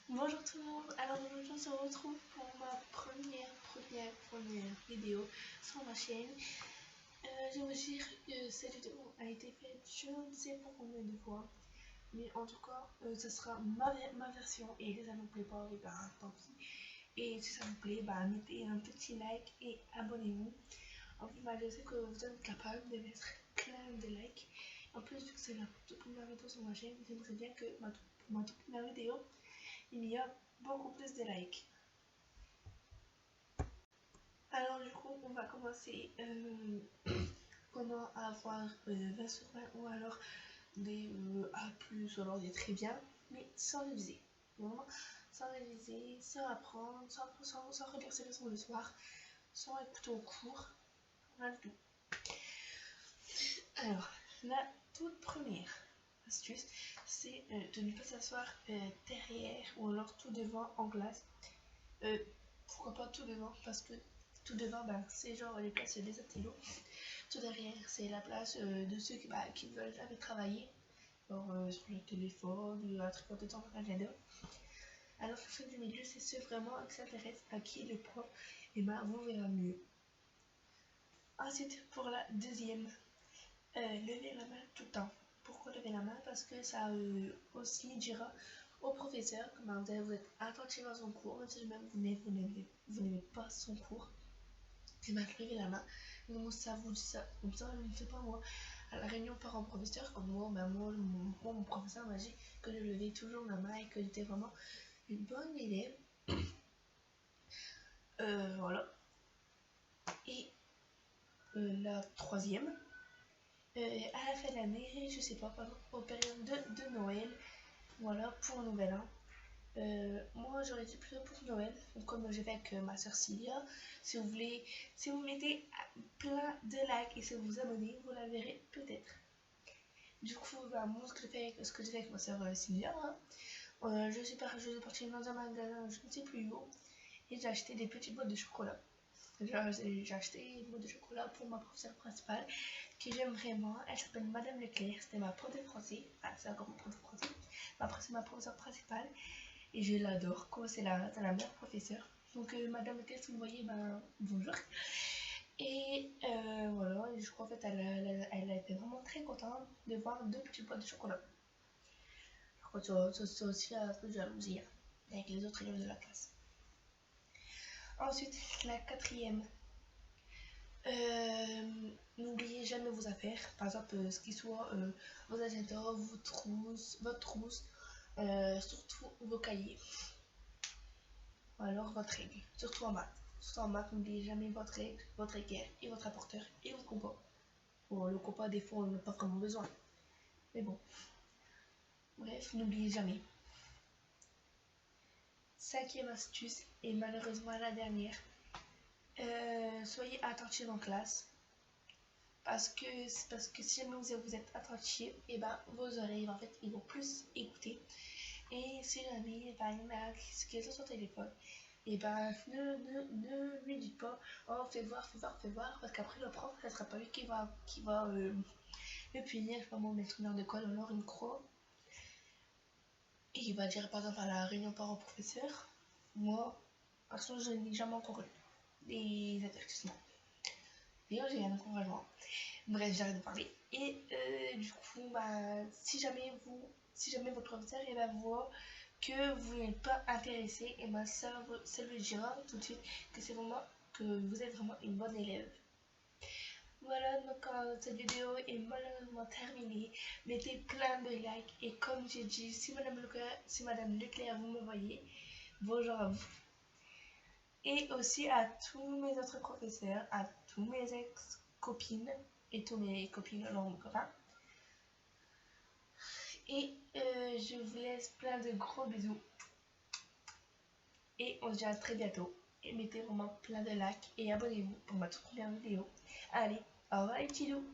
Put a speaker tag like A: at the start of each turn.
A: Bonjour tout le monde, alors aujourd'hui on se retrouve pour ma première vidéo sur ma chaîne. Je veux dire que cette vidéo a été faite je ne sais pas combien de fois, mais en tout cas ce sera ma version et si ça ne vous plaît pas, bah tant pis. Et si ça vous plaît, bah mettez un petit like et abonnez-vous. En plus, bah, je sais que vous êtes capable de mettre plein de likes. En plus, vu que c'est la toute première vidéo sur ma chaîne, j'aimerais bien que pour ma toute première vidéo, il y a beaucoup plus de likes. Alors du coup, on va commencer comment avoir 20 sur 20 ou alors des A+, ou alors des très bien, mais sans réviser. Vraiment, sans réviser, sans apprendre, sans relire ses leçons le soir, sans écouter au cours, rien du tout. Alors, la toute première astuce, c'est de ne pas s'asseoir derrière ou alors tout devant en classe. Pourquoi pas tout devant? Parce que tout devant, ben, c'est genre les places des stylos. Tout derrière, c'est la place de ceux qui ne veulent jamais travailler. Genre sur le téléphone, un truc de temps dans l'agenda. Alors que ceux du milieu, c'est ceux vraiment qui s'intéressent à qui le prof, et ben vous verrez mieux. Ensuite, pour la deuxième, levez la main tout le temps. Pourquoi lever la main? Parce que ça aussi dira au professeur comment vous êtes attentif à son cours, même si même vous n'aimez pas son cours. Et bien, levez la main. Donc ça vous dit ça. Comme ça, je ne sais pas moi. À la réunion parents-professeurs, comme moi, ben mon professeur m'a dit que je levais toujours la main et que j'étais vraiment une bonne élève. Voilà. Et la troisième, à la fin de l'année, je sais pas, pardon, aux périodes de Noël, voilà, pour Nouvel An. Moi j'aurais été plutôt pour Noël, donc comme j'ai fait avec ma soeur Cilia. Si vous voulez, si vous mettez plein de likes et si vous vous abonnez, vous la verrez peut-être. Du coup, bah, moi ce que j'ai fait avec ma soeur Cilia, hein, je suis partie dans un magasin, je ne sais plus où, et j'ai acheté des petites boîtes de chocolat. J'ai acheté une boîte de chocolat pour ma professeure principale, que j'aime vraiment. Elle s'appelle Madame Leclerc, c'était ma prof de français. Ah, c'est encore ma prof de français. C'est ma professeure principale. Et je l'adore, quoi, c'est la meilleure professeure. Donc, Madame Leclerc, si vous voyez, ben, bonjour. Et voilà, et je crois en fait, elle a été vraiment très contente de voir deux petites boîtes de chocolat. Je crois que c'est aussi un peu de jalousie hein, avec les autres élèves de la classe. Ensuite, la quatrième. N'oubliez jamais vos affaires, par exemple ce qui soit vos agendas, votre trousse, surtout vos cahiers, ou alors votre règle, surtout en maths. Surtout en maths, n'oubliez jamais votre équerre et votre apporteur et votre compas. Bon, le compas, des fois, on n'a pas vraiment besoin. Mais bon. Bref, n'oubliez jamais. Cinquième astuce, et malheureusement la dernière. Soyez attentifs en classe. Parce que si jamais vous êtes attentif, et ben vos oreilles en fait ils vont plus écouter. Et si jamais ben, il y en a qui est sur son téléphone, et ben ne lui dites pas oh fais voir, parce qu'après le prof, ça sera pas lui qui va le punir, vraiment mettre une heure de colle ou alors une croix. Et il va dire par exemple à la réunion parents-professeurs, moi, parce que je n'ai jamais encore eu des avertissements. D'ailleurs, j'ai un encouragement. Bref, j'arrête de parler. Et du coup, bah, si jamais votre professeur il va voir que vous n'êtes pas intéressé, et bah, ça lui dira tout de suite que c'est vraiment que vous êtes vraiment une bonne élève. Voilà, donc cette vidéo est malheureusement terminée. Mettez plein de likes et comme j'ai dit, si Madame Leclerc vous me voyez, bonjour à vous. Et aussi à tous mes autres professeurs, à tous mes ex-copines et tous mes copines, non, mon copain. Et je vous laisse plein de gros bisous. Et on se dit à très bientôt. Et mettez vraiment plein de likes et abonnez-vous pour ma toute première vidéo. Allez, au revoir les petits loups.